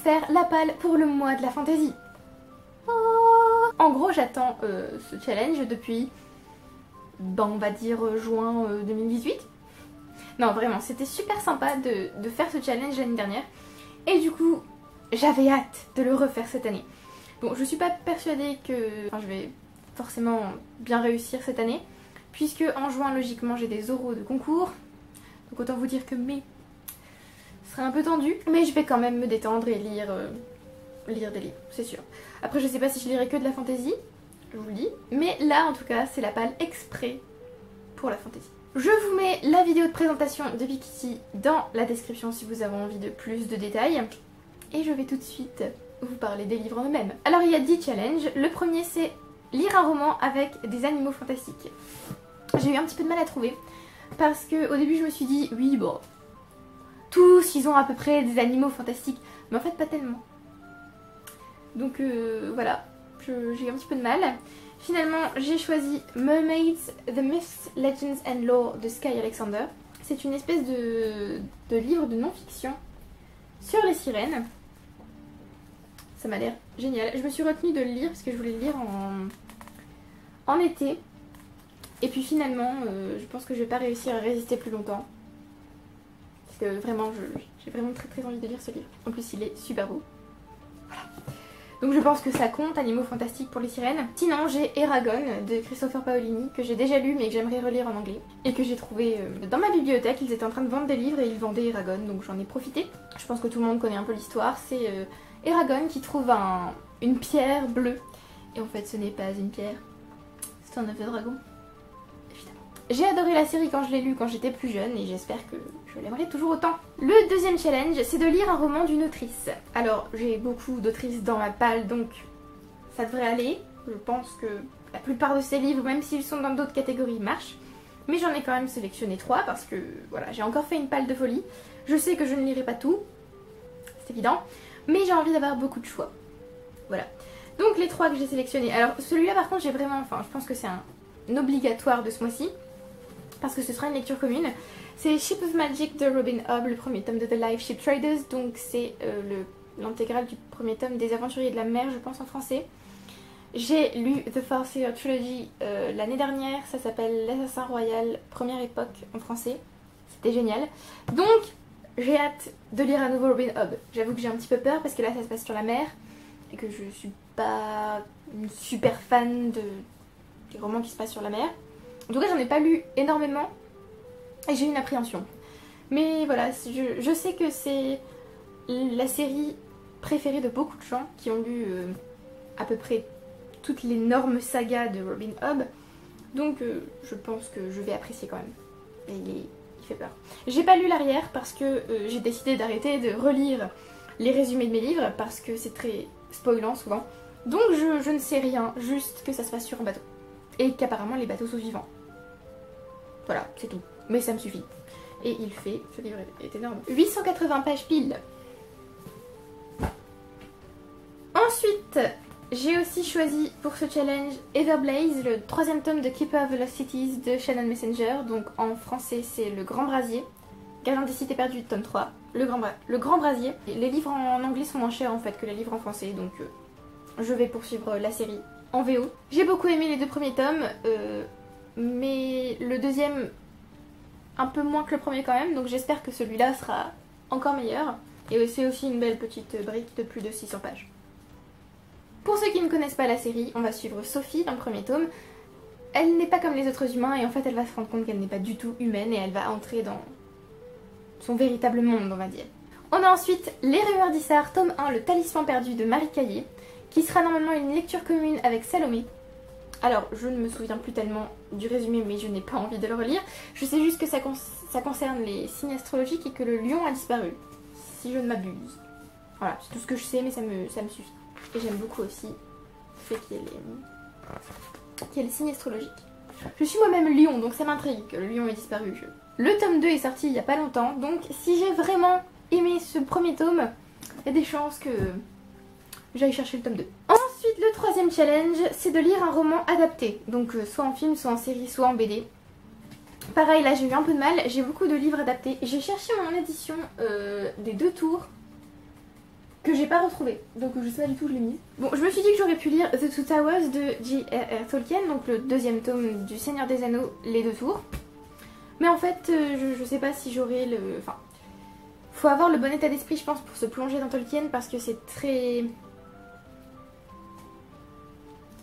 faire la palle pour le mois de la fantasy. Oh. En gros, j'attends ce challenge depuis, on va dire juin 2018. Non, vraiment, c'était super sympa de faire ce challenge l'année dernière. Et du coup, j'avais hâte de le refaire cette année. Bon, je suis pas persuadée que je vais forcément bien réussir cette année, puisque en juin, logiquement, j'ai des oraux de concours. Donc autant vous dire que mai sera un peu tendu. Mais je vais quand même me détendre et lire des livres, c'est sûr. Après, je sais pas si je lirai que de la fantasy, je vous le dis. Mais là, en tout cas, c'est la palle exprès pour la fantasy. Je vous mets la vidéo de présentation de Big Kitty dans la description si vous avez envie de plus de détails. Et je vais tout de suite vous parler des livres en eux-mêmes. Alors il y a 10 challenges. Le premier c'est lire un roman avec des animaux fantastiques. J'ai eu un petit peu de mal à trouver parce que au début je me suis dit oui bon, tous ils ont à peu près des animaux fantastiques, mais en fait pas tellement. Donc voilà, j'ai eu un petit peu de mal. Finalement j'ai choisi Mermaids, The Myths, Legends and Lore de Sky Alexander. C'est une espèce de livre de non-fiction sur les sirènes. Ça m'a l'air génial. Je me suis retenue de le lire parce que je voulais le lire en été. Et puis finalement, je pense que je vais pas réussir à résister plus longtemps. Parce que vraiment, j'ai vraiment très envie de lire ce livre. En plus, il est super beau. Voilà. Donc je pense que ça compte, Animaux fantastiques pour les sirènes. Sinon, j'ai Eragon de Christopher Paolini, que j'ai déjà lu mais que j'aimerais relire en anglais. Et que j'ai trouvé dans ma bibliothèque. Ils étaient en train de vendre des livres et ils vendaient Eragon, donc j'en ai profité. Je pense que tout le monde connaît un peu l'histoire. C'est Eragon qui trouve une pierre bleue. Et en fait, ce n'est pas une pierre. C'est un œuf de dragon. Évidemment. J'ai adoré la série quand je l'ai lu quand j'étais plus jeune et j'espère que je l'aimerai toujours autant. Le deuxième challenge, c'est de lire un roman d'une autrice. Alors, j'ai beaucoup d'autrices dans ma palle, donc ça devrait aller. Je pense que la plupart de ces livres, même s'ils sont dans d'autres catégories, marchent. Mais j'en ai quand même sélectionné 3 parce que voilà, j'ai encore fait une palle de folie. Je sais que je ne lirai pas tout, c'est évident. Mais j'ai envie d'avoir beaucoup de choix. Voilà. Donc les 3 que j'ai sélectionnés. Alors celui-là par contre j'ai vraiment... Enfin je pense que c'est un obligatoire de ce mois-ci. Parce que ce sera une lecture commune. C'est Ship of Magic de Robin Hobb, le premier tome de The Live Ship Traders. Donc c'est l'intégrale du premier tome des Aventuriers de la mer, je pense en français. J'ai lu The Farseer Trilogy l'année dernière. Ça s'appelle L'Assassin Royal, première époque en français. C'était génial. Donc... j'ai hâte de lire à nouveau Robin Hobb. J'avoue que j'ai un petit peu peur parce que là ça se passe sur la mer et que je suis pas une super fan des romans qui se passent sur la mer. En tout cas j'en ai pas lu énormément et j'ai une appréhension. Mais voilà, je sais que c'est la série préférée de beaucoup de gens qui ont lu à peu près toutes les l'énorme saga de Robin Hobb. Donc je pense que je vais apprécier quand même. Et il fait peur. J'ai pas lu l'arrière parce que j'ai décidé d'arrêter de relire les résumés de mes livres parce que c'est très spoilant souvent. Donc je ne sais rien, juste que ça se passe sur un bateau. Et qu'apparemment les bateaux sont vivants. Voilà, c'est tout. Mais ça me suffit. Et il fait, ce livre est énorme, 880 pages pile. Ensuite, j'ai aussi choisi pour ce challenge Everblaze, le 3e tome de Keeper of the Lost Cities de Shannon Messenger. Donc en français c'est Le Grand Brasier. Gardien des Cités Perdues, tome 3. Le Grand Brasier. Les livres en anglais sont moins chers en fait que les livres en français, donc je vais poursuivre la série en VO. J'ai beaucoup aimé les 2 premiers tomes, mais le deuxième un peu moins que le premier quand même, donc j'espère que celui-là sera encore meilleur. Et c'est aussi une belle petite brique de plus de 600 pages. Pour ceux qui ne connaissent pas la série, on va suivre Sophie dans le premier tome. Elle n'est pas comme les autres humains et en fait elle va se rendre compte qu'elle n'est pas du tout humaine et elle va entrer dans son véritable monde, on va dire. On a ensuite Les Rumeurs d'Issar, tome 1, Le Talisman perdu de Marie Caillé, qui sera normalement une lecture commune avec Salomé. Alors, je ne me souviens plus tellement du résumé, mais je n'ai pas envie de le relire. Je sais juste que ça concerne les signes astrologiques et que le lion a disparu, si je ne m'abuse. Voilà, c'est tout ce que je sais, mais ça me suffit. Et j'aime beaucoup aussi le fait qu'il y ait les signes astrologiques. Je suis moi-même lion, donc ça m'intrigue que le lion ait disparu. Le tome 2 est sorti il n'y a pas longtemps, donc si j'ai vraiment aimé ce premier tome, il y a des chances que j'aille chercher le tome 2. Ensuite, le 3e challenge, c'est de lire un roman adapté. Donc soit en film, soit en série, soit en BD. Pareil, là j'ai eu un peu de mal, j'ai beaucoup de livres adaptés. J'ai cherché mon édition des 2 tours. que j'ai pas retrouvé. Donc je sais pas du tout, je l'ai mise. Bon, je me suis dit que j'aurais pu lire The Two Towers de J.R.R. Tolkien, donc le deuxième tome du Seigneur des Anneaux, les deux tours. Mais en fait, je sais pas si j'aurai le... Enfin, faut avoir le bon état d'esprit, je pense, pour se plonger dans Tolkien, parce que c'est très...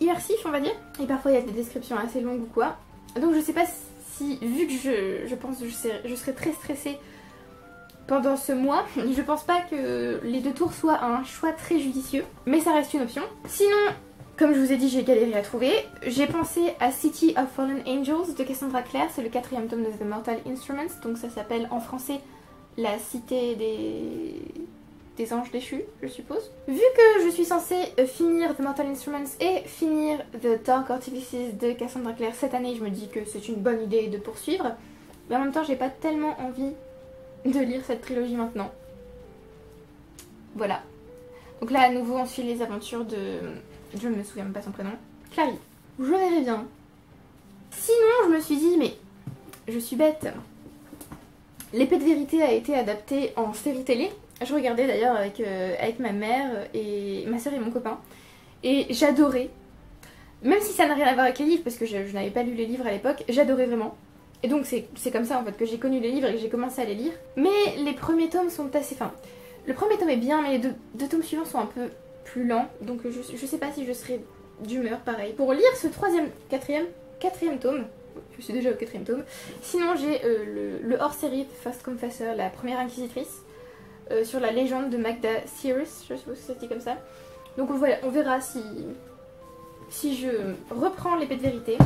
immersif, on va dire. Et parfois, il y a des descriptions assez longues ou quoi. Donc je sais pas si, vu que je pense que je serai très stressée pendant ce mois, je pense pas que les deux tours soient un choix très judicieux, mais ça reste une option. Sinon, comme je vous ai dit, j'ai galéré à trouver. J'ai pensé à City of Fallen Angels de Cassandra Clare, c'est le 4e tome de The Mortal Instruments, donc ça s'appelle en français La Cité des Anges Déchus, je suppose. Vu que je suis censée finir The Mortal Instruments et finir The Dark Artifices de Cassandra Clare cette année, je me dis que c'est une bonne idée de poursuivre, mais en même temps, j'ai pas tellement envie de lire cette trilogie maintenant. Voilà. Donc là, à nouveau, on suit les aventures de... Je ne me souviens même pas son prénom. Clary. Je verrai bien. Sinon, je me suis dit, mais je suis bête. L'Épée de Vérité a été adaptée en série télé. Je regardais d'ailleurs avec ma mère et ma soeur et mon copain. Et j'adorais. Même si ça n'a rien à voir avec les livres, parce que je n'avais pas lu les livres à l'époque, j'adorais vraiment. Et donc c'est comme ça en fait que j'ai connu les livres et que j'ai commencé à les lire. Mais les premiers tomes sont assez... Enfin, le premier tome est bien, mais les deux tomes suivants sont un peu plus lents. Donc je sais pas si je serai d'humeur pareil pour lire ce quatrième tome. Je suis déjà au 4e tome. Sinon j'ai le hors-série First Confessor, la première inquisitrice, sur la légende de Magda Sirius, je suppose que ça se dit comme ça. Donc voilà, on verra si je reprends l'Épée de Vérité.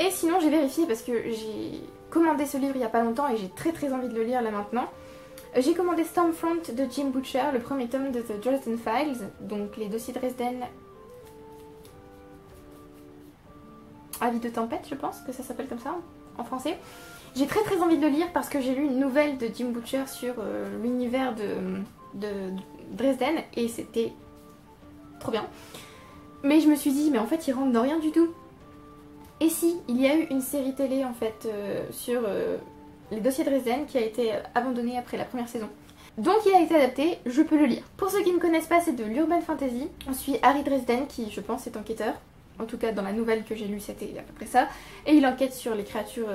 Et sinon j'ai vérifié parce que j'ai commandé ce livre il y a pas longtemps et j'ai très envie de le lire là maintenant. J'ai commandé Stormfront de Jim Butcher, le premier tome de The Dresden Files, donc les dossiers Dresden. Avis de tempête, je pense que ça s'appelle comme ça en français. J'ai très envie de le lire parce que j'ai lu une nouvelle de Jim Butcher sur l'univers de Dresden et c'était trop bien. Mais je me suis dit, mais en fait il rentre dans rien du tout. Et si, il y a eu une série télé en fait sur les dossiers Dresden qui a été abandonnée après la première saison. Donc il a été adapté, je peux le lire. Pour ceux qui ne connaissent pas, c'est de l'urban fantasy. On suit Harry Dresden qui, je pense, est enquêteur. En tout cas, dans la nouvelle que j'ai lue, c'était à peu près ça. Et il enquête sur les créatures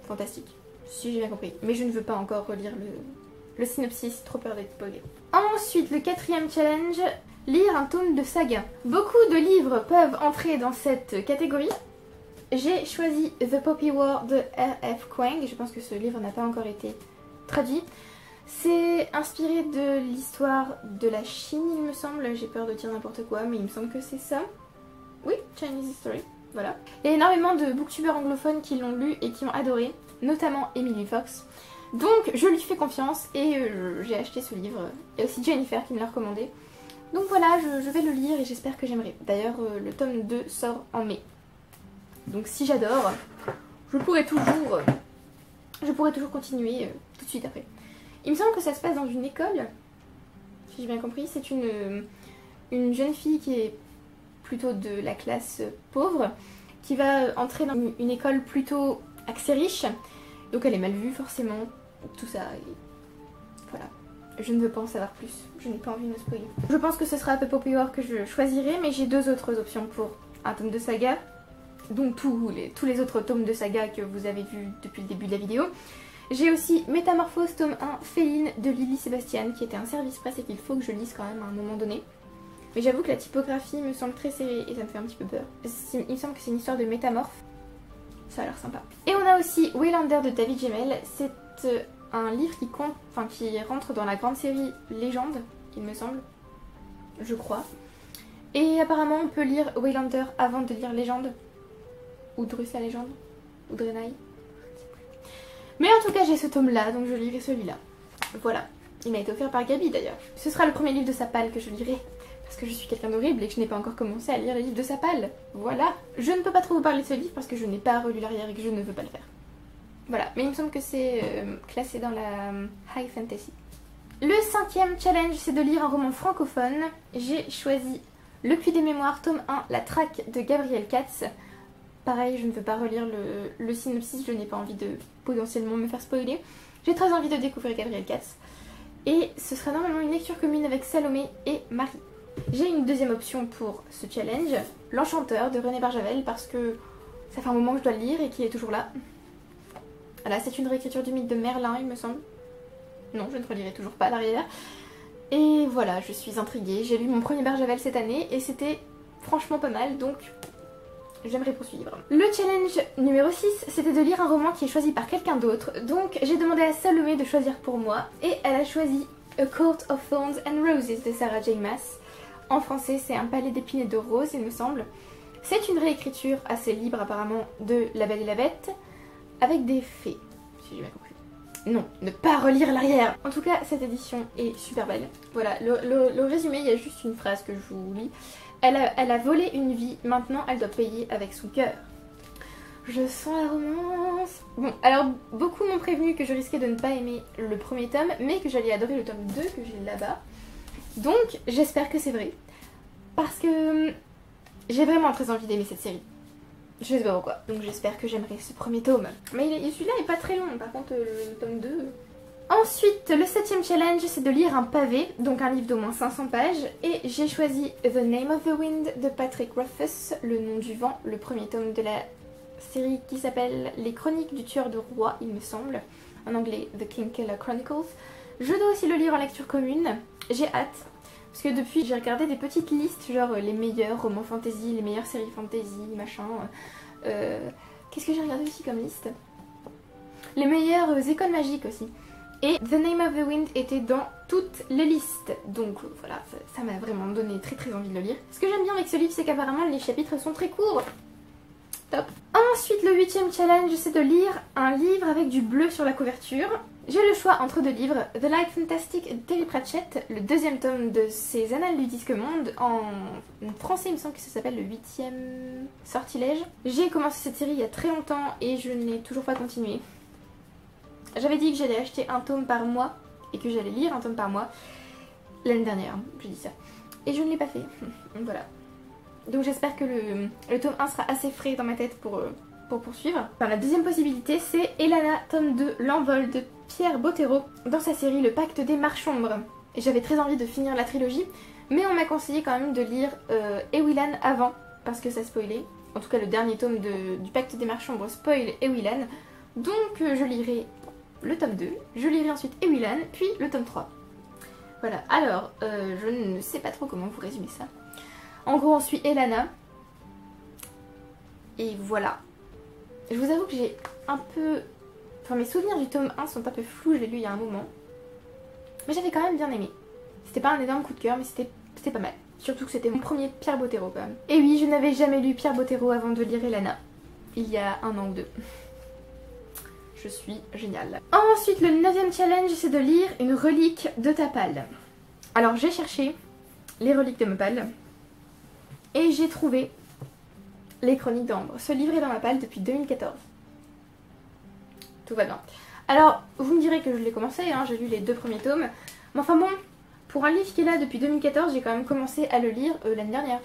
fantastiques, si j'ai bien compris. Mais je ne veux pas encore relire le synopsis, trop peur d'être spoilée. Ensuite, le 4e challenge, lire un tome de saga. Beaucoup de livres peuvent entrer dans cette catégorie. J'ai choisi The Poppy War de R.F. Kuang. Je pense que ce livre n'a pas encore été traduit. C'est inspiré de l'histoire de la Chine, il me semble. J'ai peur de dire n'importe quoi, mais il me semble que c'est ça. Oui, Chinese History, voilà. Il y a énormément de booktubeurs anglophones qui l'ont lu et qui ont adoré, notamment Emily Fox. Donc je lui fais confiance et j'ai acheté ce livre. Il y a aussi Jennifer qui me l'a recommandé. Donc voilà, je vais le lire et j'espère que j'aimerai. D'ailleurs, le tome 2 sort en mai. Donc si j'adore, je pourrais toujours continuer tout de suite après. Il me semble que ça se passe dans une école, si j'ai bien compris. C'est une jeune fille qui est plutôt de la classe pauvre, qui va entrer dans une école plutôt axée riche. Donc elle est mal vue forcément, tout ça. Et voilà. Je ne veux pas en savoir plus, je n'ai pas envie de me spoiler. Je pense que ce sera The Poppy War que je choisirai, mais j'ai deux autres options pour un tome de saga. Donc tous les autres tomes de saga que vous avez vus depuis le début de la vidéo. J'ai aussi Métamorphose tome 1 Féline de Lily Sébastien qui était un service presse et qu'il faut que je lise quand même à un moment donné. Mais j'avoue que la typographie me semble très serrée et ça me fait un petit peu peur. Il me semble que c'est une histoire de métamorphe. Ça a l'air sympa. Et on a aussi Waylander de David Gemmell. C'est un livre qui rentre dans la grande série Légende, il me semble. Je crois. Et apparemment on peut lire Waylander avant de lire Légende. Ou Drus la légende. Ou Draenei. Mais en tout cas j'ai ce tome là, donc je lirai celui-là. Voilà. Il m'a été offert par Gabi d'ailleurs. Ce sera le premier livre de sa palle que je lirai. Parce que je suis quelqu'un d'horrible et que je n'ai pas encore commencé à lire les livres de sa palle. Voilà. Je ne peux pas trop vous parler de ce livre parce que je n'ai pas relu l'arrière et que je ne veux pas le faire. Voilà. Mais il me semble que c'est classé dans la High Fantasy. Le 5e challenge, c'est de lire un roman francophone. J'ai choisi Le Puits des Mémoires, tome 1, La Traque de Gabriel Katz. Pareil, je ne veux pas relire le synopsis, je n'ai pas envie de potentiellement me faire spoiler. J'ai très envie de découvrir Gabriel Katz. Et ce sera normalement une lecture commune avec Salomé et Marie. J'ai une deuxième option pour ce challenge, L'Enchanteur de René Barjavel, parce que ça fait un moment que je dois le lire et qu'il est toujours là. Voilà, c'est une réécriture du mythe de Merlin, il me semble. Non, je ne relirai toujours pas à l'arrière. Et voilà, je suis intriguée. J'ai lu mon premier Barjavel cette année et c'était franchement pas mal, donc j'aimerais poursuivre. Le challenge numéro 6, c'était de lire un roman qui est choisi par quelqu'un d'autre. Donc j'ai demandé à Salomé de choisir pour moi et elle a choisi A Court of Thorns and Roses de Sarah J. Maas. En français, c'est Un palais d'épines et de roses, il me semble. C'est une réécriture assez libre apparemment de La Belle et la Bête, avec des fées, si j'ai bien compris. Non, ne pas relire l'arrière. En tout cas, cette édition est super belle. Voilà, le résumé, il y a juste une phrase que je vous lis. Elle a volé une vie, maintenant elle doit payer avec son cœur. Je sens la romance. Bon, alors beaucoup m'ont prévenu que je risquais de ne pas aimer le premier tome, mais que j'allais adorer le tome 2 que j'ai là-bas. Donc j'espère que c'est vrai. Parce que j'ai vraiment très envie d'aimer cette série. Je sais pas pourquoi. Donc j'espère que j'aimerai ce premier tome. Mais celui-là est pas très long, par contre le tome 2... Ensuite, le 7ème challenge, c'est de lire un pavé, donc un livre d'au moins 500 pages. Et j'ai choisi The Name of the Wind de Patrick Rothfuss, Le nom du vent, le premier tome de la série qui s'appelle Les Chroniques du tueur de roi, il me semble. En anglais, The King Killer Chronicles. Je dois aussi le lire en lecture commune. J'ai hâte. Parce que depuis, j'ai regardé des petites listes, genre les meilleurs romans fantasy, les meilleures séries fantasy, machin. Qu'est-ce que j'ai regardé aussi comme liste? Les meilleures écoles magiques aussi. Et The Name of the Wind était dans toutes les listes. Donc voilà, ça m'a vraiment donné très envie de le lire. Ce que j'aime bien avec ce livre, c'est qu'apparemment les chapitres sont très courts. Top. Ensuite, le 8ème challenge, c'est de lire un livre avec du bleu sur la couverture. J'ai le choix entre deux livres, The Light Fantastic de Terry Pratchett, le 2e tome de ses Annales du Disque Monde. En français, il me semble que ça s'appelle le 8e Sortilège. J'ai commencé cette série il y a très longtemps et je n'ai toujours pas continué. J'avais dit que j'allais acheter un tome par mois et que j'allais lire un tome par mois l'année dernière, j'ai dit ça. Et je ne l'ai pas fait, donc voilà. Donc j'espère que le tome 1 sera assez frais dans ma tête pour poursuivre. Enfin, la deuxième possibilité, c'est Elana, tome 2, L'envol de Pierre Bottero, dans sa série Le Pacte des Marchombres. Et j'avais très envie de finir la trilogie, mais on m'a conseillé quand même de lire Ewilan avant, parce que ça spoilait. En tout cas, le dernier tome du Pacte des Marchombres spoil Ewilan. Donc je lirai le tome 2, je lirai ensuite Ewilan, puis le tome 3. Voilà, alors, je ne sais pas trop comment vous résumer ça. En gros, on suit Elana. Et voilà. Je vous avoue que j'ai un peu... Enfin, mes souvenirs du tome 1 sont un peu flous, je l'ai lu il y a un moment. Mais j'avais quand même bien aimé. C'était pas un énorme coup de cœur, mais c'était pas mal. Surtout que c'était mon premier Pierre Bottero quand même. Et oui, je n'avais jamais lu Pierre Bottero avant de lire Elana. Il y a 1 an ou 2. Je suis géniale. Ensuite, le 9ème challenge, c'est de lire une relique de Tapal. Alors, j'ai cherché les reliques de Mopal. Et j'ai trouvé Les Chroniques d'Ambre. Ce livre est dans ma palle depuis 2014. Tout va bien. Alors, vous me direz que je l'ai commencé, hein, j'ai lu les 2 premiers tomes. Mais enfin bon, pour un livre qui est là depuis 2014, j'ai quand même commencé à le lire l'année dernière.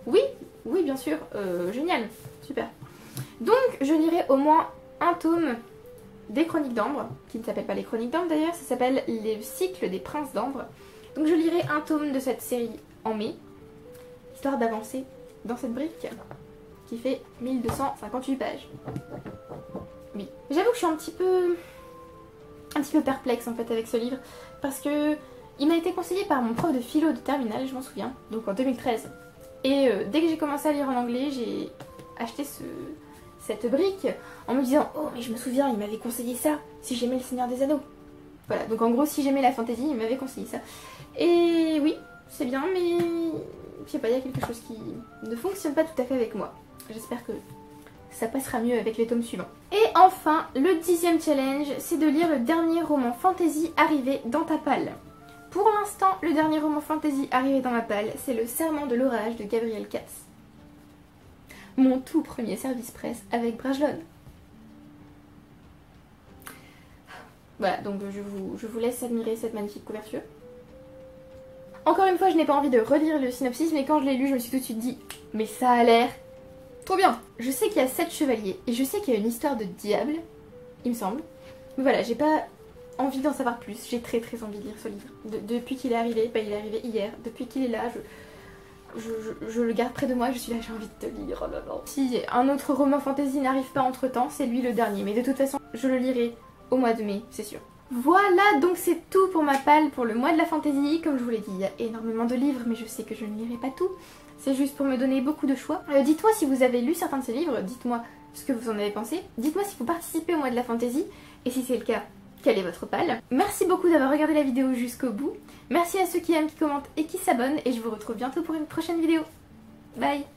Oui, bien sûr, génial, super. Donc, je lirai au moins un tome des Chroniques d'Ambre, qui ne s'appelle pas les Chroniques d'Ambre d'ailleurs, ça s'appelle Les Cycles des Princes d'Ambre. Donc je lirai un tome de cette série en mai, histoire d'avancer dans cette brique qui fait 1258 pages. Oui. J'avoue que je suis un petit peu perplexe en fait avec ce livre, parce que il m'a été conseillé par mon prof de philo de terminale, je m'en souviens, donc en 2013. Et dès que j'ai commencé à lire en anglais, j'ai acheté cette brique en me disant oh mais je me souviens, il m'avait conseillé ça si j'aimais le Seigneur des Anneaux. Voilà, donc en gros si j'aimais la fantasy, il m'avait conseillé ça. Et oui, c'est bien, mais je sais pas, il y a quelque chose qui ne fonctionne pas tout à fait avec moi. J'espère que ça passera mieux avec les tomes suivants. Et enfin, le 10e challenge, c'est de lire le dernier roman fantasy arrivé dans ta palle. Pour l'instant, le dernier roman fantasy arrivé dans ma palle, c'est Le Serment de l'Orage de Gabriel Katz. Mon tout premier service presse avec Brajlon. Voilà, donc je vous laisse admirer cette magnifique couverture. Encore une fois, je n'ai pas envie de relire le synopsis, mais quand je l'ai lu, je me suis tout de suite dit mais ça a l'air trop bien. Je sais qu'il y a 7 chevaliers, et je sais qu'il y a une histoire de diable, il me semble. Mais voilà, j'ai pas envie d'en savoir plus. J'ai très envie de lire ce livre. Depuis qu'il est arrivé, il est arrivé hier. Depuis qu'il est là, je le garde près de moi. Je suis là, j'ai envie de te lire. Oh là là. Si un autre roman fantasy n'arrive pas entre temps, c'est lui le dernier. Mais de toute façon, je le lirai au mois de mai, c'est sûr. Voilà, donc c'est tout pour ma palle pour le mois de la fantasy. Comme je vous l'ai dit, il y a énormément de livres, mais je sais que je ne lirai pas tout. C'est juste pour me donner beaucoup de choix. Dites-moi si vous avez lu certains de ces livres, dites-moi ce que vous en avez pensé. Dites-moi si vous participez au mois de la fantasy, et si c'est le cas, quelle est votre palle. Merci beaucoup d'avoir regardé la vidéo jusqu'au bout. Merci à ceux qui aiment, qui commentent et qui s'abonnent, et je vous retrouve bientôt pour une prochaine vidéo. Bye!